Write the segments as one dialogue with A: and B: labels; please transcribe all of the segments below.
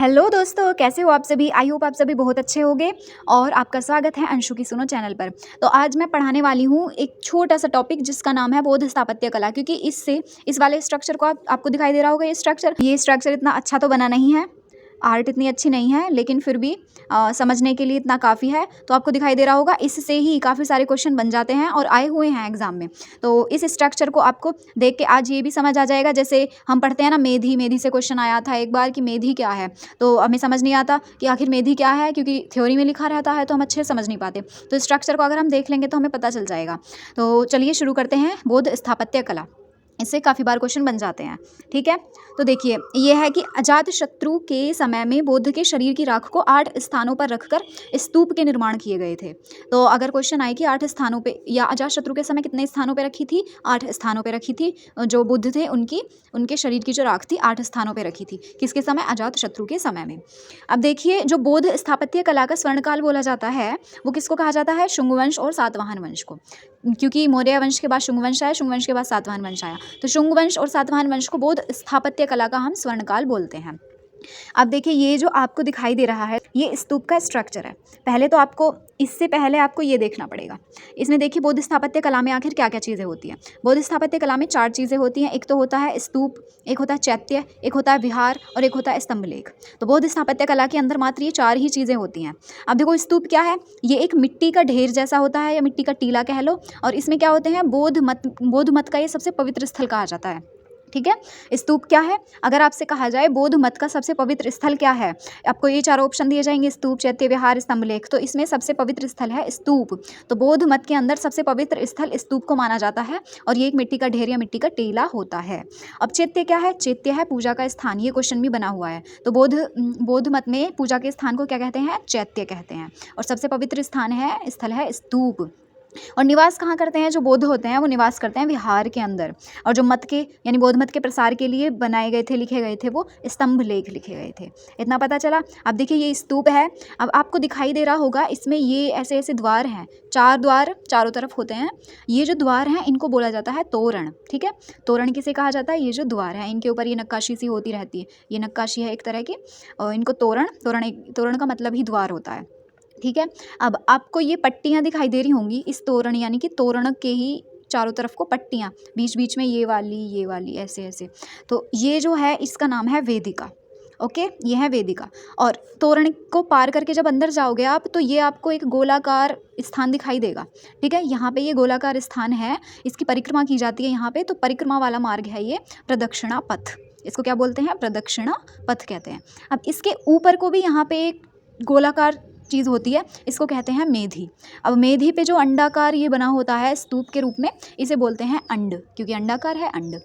A: Hello दोस्तों, कैसे हो आप सभी। आई होप आप सभी बहुत अच्छे होंगे और आपका स्वागत है अंशु की सुनो चैनल पर। तो आज मैं पढ़ाने वाली हूँ एक छोटा सा टॉपिक जिसका नाम है बौद्ध स्थापत्य कला, क्योंकि इससे इस वाले स्ट्रक्चर को आपको दिखाई दे रहा होगा। ये स्ट्रक्चर इतना अच्छा तो बना नहीं है, आर्ट इतनी अच्छी नहीं है, लेकिन फिर भी समझने के लिए इतना काफ़ी है। तो आपको दिखाई दे रहा होगा, इससे ही काफ़ी सारे क्वेश्चन बन जाते हैं और आए हुए हैं एग्जाम में। तो इस स्ट्रक्चर को आपको देख के आज ये भी समझ आ जाएगा। जैसे हम पढ़ते हैं ना, मेधी मेधी से क्वेश्चन आया था एक बार कि मेधी क्या है, तो हमें समझ नहीं आता कि आखिर मेधी क्या है, क्योंकि थ्योरी में लिखा रहता है तो हम अच्छे से समझ नहीं पाते। तो स्ट्रक्चर को अगर हम देख लेंगे तो हमें पता चल जाएगा। तो चलिए शुरू करते हैं। बौद्ध स्थापत्य कला, इससे काफ़ी बार क्वेश्चन बन जाते हैं। ठीक है, तो देखिए ये है कि अजातशत्रु के समय में बुद्ध के शरीर की राख को 8 स्थानों पर रखकर स्तूप के निर्माण किए गए थे। तो अगर क्वेश्चन आए कि 8 स्थानों पे, या अजातशत्रु के समय कितने स्थानों पे रखी थी, 8 स्थानों पे रखी थी। जो बुद्ध थे उनके शरीर की जो राख थी 8 स्थानों पे रखी थी। किसके समय? अजातशत्रु के समय में। अब देखिए, जो बौद्ध स्थापत्य कला का स्वर्णकाल बोला जाता है वो किसको कहा जाता है? शुंग वंश और सातवाहन वंश को, क्योंकि मौर्य वंश के बाद शुंग वंश आया, शुंग वंश के बाद सातवाहन वंश आया। तो शुंग वंश और सातवाहन वंश को बौद्ध स्थापत्य कला का हम स्वर्णकाल बोलते हैं। अब देखिए, ये जो आपको दिखाई दे रहा है ये स्तूप का स्ट्रक्चर है। इससे पहले आपको ये देखना पड़ेगा। इसमें देखिए बौद्ध स्थापत्य कला में आखिर क्या क्या चीज़ें होती हैं। बौद्ध स्थापत्य कला में 4 चीज़ें होती हैं। एक तो होता है स्तूप, एक होता है चैत्य, एक होता है विहार और एक होता है स्तंभलेख। तो बौद्ध स्थापत्य कला के अंदर मात्र ये 4 ही चीज़ें होती हैं। अब देखो, स्तूप क्या है? ये एक मिट्टी का ढेर जैसा होता है, या मिट्टी का टीला कह लो। और इसमें क्या होते हैं? बौद्ध मत का ये सबसे पवित्र स्थल कहा जाता है। ठीक है। स्तूप क्या है? अगर आपसे कहा जाए बौद्ध मत का सबसे पवित्र स्थल क्या है, आपको ये 4 ऑप्शन दिए जाएंगे, स्तूप, चैत्य, विहार, स्तंभलेख। तो इसमें सबसे पवित्र स्थल है स्तूप। तो बौद्ध मत के अंदर सबसे पवित्र स्थल स्तूप को माना जाता है, और ये एक मिट्टी का ढेर या मिट्टी का टीला होता है। अब चैत्य क्या है? चैत्य है पूजा का स्थान। ये क्वेश्चन भी बना हुआ है। तो बौद्ध मत में पूजा के स्थान को क्या कहते हैं? चैत्य कहते हैं। और सबसे पवित्र स्थल है स्तूप। और निवास कहाँ करते हैं? जो बौद्ध होते हैं वो निवास करते हैं विहार के अंदर। और जो मत के यानी बौद्ध मत के प्रसार के लिए बनाए गए थे, लिखे गए थे, वो स्तंभ लेख लिखे गए थे। इतना पता चला। अब देखिए ये स्तूप है। अब आपको दिखाई दे रहा होगा, इसमें ये ऐसे ऐसे द्वार हैं, 4 द्वार चारों तरफ होते हैं। ये जो द्वार हैं इनको बोला जाता है तोरण। ठीक है, तोरण किसे कहा जाता है? ये जो द्वार हैं इनके ऊपर ये नक्काशी सी होती रहती है, ये नक्काशी है एक तरह की, और इनको तोरण का मतलब ही द्वार होता है। ठीक है। अब आपको ये पट्टियाँ दिखाई दे रही होंगी इस तोरण, यानी कि तोरण के ही चारों तरफ को पट्टियाँ, बीच बीच में ये वाली ऐसे ऐसे। तो ये जो है इसका नाम है वेदिका। ओके, ये है वेदिका। और तोरण को पार करके जब अंदर जाओगे आप, तो ये आपको एक गोलाकार स्थान दिखाई देगा। ठीक है, यहाँ पे ये गोलाकार स्थान है, इसकी परिक्रमा की जाती है यहाँ पे। तो परिक्रमा वाला मार्ग है ये प्रदक्षिणा पथ। इसको क्या बोलते हैं? प्रदक्षिणा पथ कहते हैं। अब इसके ऊपर को भी यहाँ पे एक गोलाकार चीज़ होती है, इसको कहते हैं मेधी। अब मेधी पे जो अंडाकार ये बना होता है स्तूप के रूप में, इसे बोलते हैं अंड, क्योंकि अंडाकार है अंड।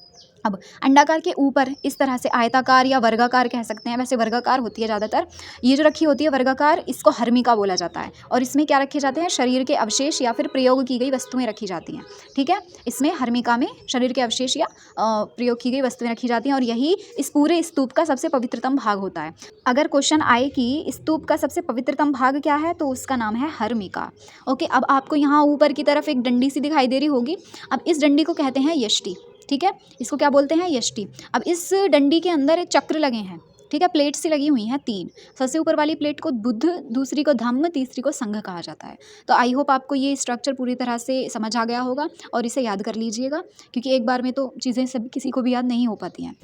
A: अब अंडाकार के ऊपर इस तरह से आयताकार या वर्गाकार कह सकते हैं, वैसे वर्गाकार होती है ज़्यादातर। ये जो रखी होती है वर्गाकार, इसको हर्मिका बोला जाता है। और इसमें क्या रखे जाते हैं? शरीर के अवशेष या फिर प्रयोग की गई वस्तुएं रखी जाती हैं। ठीक है, इसमें हर्मिका में शरीर के अवशेष या प्रयोग की गई वस्तुएं रखी जाती हैं, और यही इस पूरे स्तूप का सबसे पवित्रतम भाग होता है। अगर क्वेश्चन आए कि स्तूप का सबसे पवित्रतम भाग क्या है, तो उसका नाम है हर्मिका। ओके, अब आपको यहाँ ऊपर की तरफ एक डंडी सी दिखाई दे रही होगी। अब इस डंडी को कहते हैं यष्टि। ठीक है, इसको क्या बोलते हैं? यष्टि। अब इस डंडी के अंदर चक्र लगे हैं। ठीक है, प्लेट सी लगी हुई हैं 3। सबसे ऊपर वाली प्लेट को बुद्ध, दूसरी को धम्म, तीसरी को संघ कहा जाता है। तो आई होप आपको ये स्ट्रक्चर पूरी तरह से समझ आ गया होगा, और इसे याद कर लीजिएगा, क्योंकि एक बार में तो चीज़ें सभी किसी को भी याद नहीं हो पाती हैं।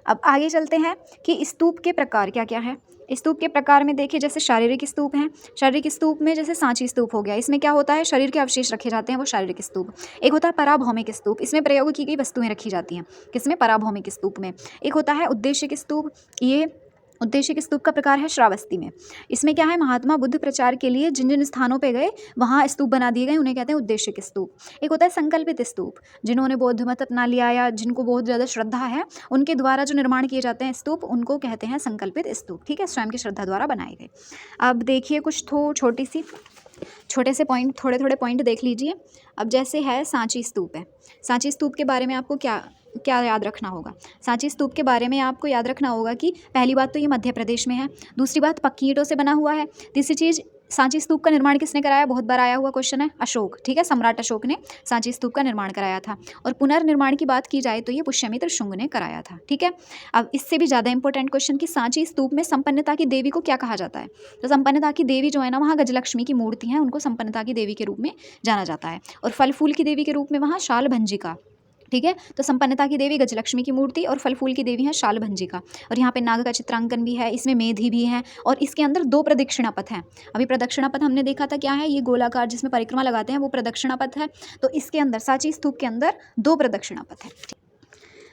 A: अब आगे चलते हैं कि स्तूप के प्रकार क्या क्या है। स्तूप के प्रकार में देखिए, जैसे शारीरिक स्तूप हैं। शारीरिक स्तूप में जैसे सांची स्तूप हो गया, इसमें क्या होता है? शरीर के अवशेष रखे जाते हैं, वो शारीरिक स्तूप। एक होता है पराभौमिक स्तूप, इसमें प्रयोग की गई वस्तुएं रखी जाती हैं। किसमें? पराभौमिक स्तूप में। एक होता है उद्देशिक स्तूप। ये उद्देशिक स्तूप का प्रकार है श्रावस्ती में। इसमें क्या है? महात्मा बुद्ध प्रचार के लिए जिन जिन स्थानों पे गए वहाँ स्तूप बना दिए गए, उन्हें कहते हैं उद्देशिक स्तूप। एक होता है संकल्पित स्तूप, जिन्होंने बौद्ध मत अपना लिया या जिनको बहुत ज़्यादा श्रद्धा है, उनके द्वारा जो निर्माण किए जाते हैं स्तूप, उनको कहते हैं संकल्पित स्तूप। ठीक है, स्वयं की श्रद्धा द्वारा बनाए गए। अब देखिए कुछ छोटे से पॉइंट, थोड़े थोड़े पॉइंट देख लीजिए। अब जैसे है सांची स्तूप है। सांची स्तूप के बारे में आपको क्या याद रखना होगा? सांची स्तूप के बारे में आपको याद रखना होगा कि पहली बात तो ये मध्य प्रदेश में है, दूसरी बात पक्की ईंटों से बना हुआ है, तीसरी चीज़ सांची स्तूप का निर्माण किसने कराया, बहुत बार आया हुआ क्वेश्चन है, अशोक, ठीक है, सम्राट अशोक ने सांची स्तूप का निर्माण कराया था। और पुनर्निर्माण की बात की जाए तो ये पुष्यमित्र शुंग ने कराया था, ठीक है। अब इससे भी ज़्यादा इंपॉर्टेंट क्वेश्चन कि सांची स्तूप में संपन्नता की देवी को क्या कहा जाता है। तो संपन्नता की देवी जो है ना, वहाँ गजलक्ष्मी की मूर्ति है, उनको संपन्नता की देवी के रूप में जाना जाता है। और फल फूल की देवी के रूप में वहाँ शालभंजिका, ठीक है। तो संपन्नता की देवी गजलक्ष्मी की मूर्ति और फल फूल की देवी है शालभंजिका। और यहाँ पे नाग का चित्रांकन भी है, इसमें मेधी भी है और इसके अंदर 2 प्रदक्षिणा पथ हैं। अभी प्रदक्षिणा पथ हमने देखा था क्या है, ये गोलाकार जिसमें परिक्रमा लगाते हैं वो प्रदक्षिणा पथ है। तो इसके अंदर सांची स्तूप के अंदर 2 प्रदक्षिणा पथ है।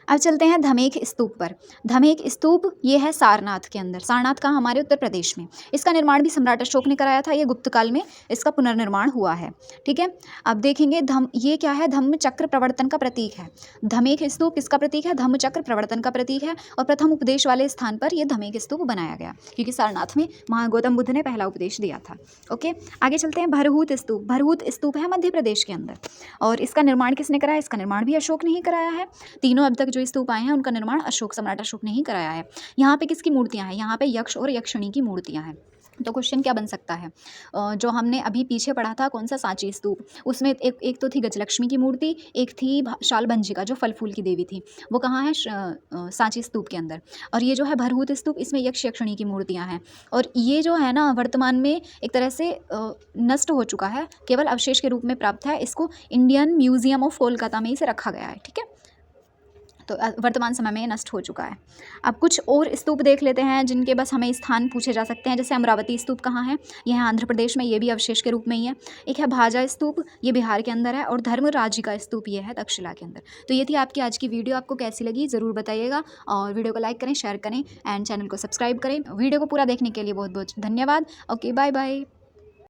A: अब चलते हैं धमेख स्तूप पर। धमेख स्तूप ये है सारनाथ के अंदर, सारनाथ का हमारे उत्तर प्रदेश में। इसका निर्माण भी सम्राट अशोक ने कराया था, ये गुप्त काल में इसका पुनर्निर्माण हुआ है, ठीक है। अब देखेंगे ये क्या है, धम्म चक्र प्रवर्तन का प्रतीक है। धमेख स्तूप किसका प्रतीक है, धम्म चक्र प्रवर्तन का प्रतीक है। और प्रथम उपदेश वाले स्थान पर यह धमेख स्तूप बनाया गया, क्योंकि सारनाथ में गौतम बुद्ध ने पहला उपदेश दिया था। ओके, आगे चलते हैं भरहूत स्तूप। भरहूत स्तूप है मध्य प्रदेश के अंदर और इसका निर्माण किसने कराया, इसका निर्माण भी अशोक ने ही कराया है। तीनों अब तक जो स्तूप आए हैं उनका निर्माण सम्राट अशोक ने ही कराया है। यहाँ पे किसकी मूर्तियाँ हैं, यहाँ पे यक्ष और यक्षिणी की मूर्तियाँ हैं। तो क्वेश्चन क्या बन सकता है, जो हमने अभी पीछे पढ़ा था कौन सा सांची स्तूप, उसमें एक तो थी गजलक्ष्मी की मूर्ति, एक थी शालभंजिका जो फल फूल की देवी थी, वो कहाँ है, सांची स्तूप के अंदर। और ये जो है भरहूत स्तूप, इसमें यक्ष यक्षिणी की मूर्तियाँ हैं। और ये जो है ना वर्तमान में एक तरह से नष्ट हो चुका है, केवल अवशेष के रूप में प्राप्त है। इसको इंडियन म्यूजियम ऑफ कोलकाता में इसे रखा गया है, ठीक है। तो वर्तमान समय में ये नष्ट हो चुका है। अब कुछ और स्तूप देख लेते हैं जिनके बस हमें स्थान पूछे जा सकते हैं। जैसे अमरावती स्तूप कहाँ है, यह है आंध्र प्रदेश में, ये भी अवशेष के रूप में ही है। एक है भाजा स्तूप, ये बिहार के अंदर है। और धर्मराजी का स्तूप ये है तक्षशिला के अंदर। तो ये थी आपकी आज की वीडियो, आपको कैसी लगी ज़रूर बताइएगा। और वीडियो को लाइक करें, शेयर करें एंड चैनल को सब्सक्राइब करें। वीडियो को पूरा देखने के लिए बहुत बहुत धन्यवाद। Okay, bye bye.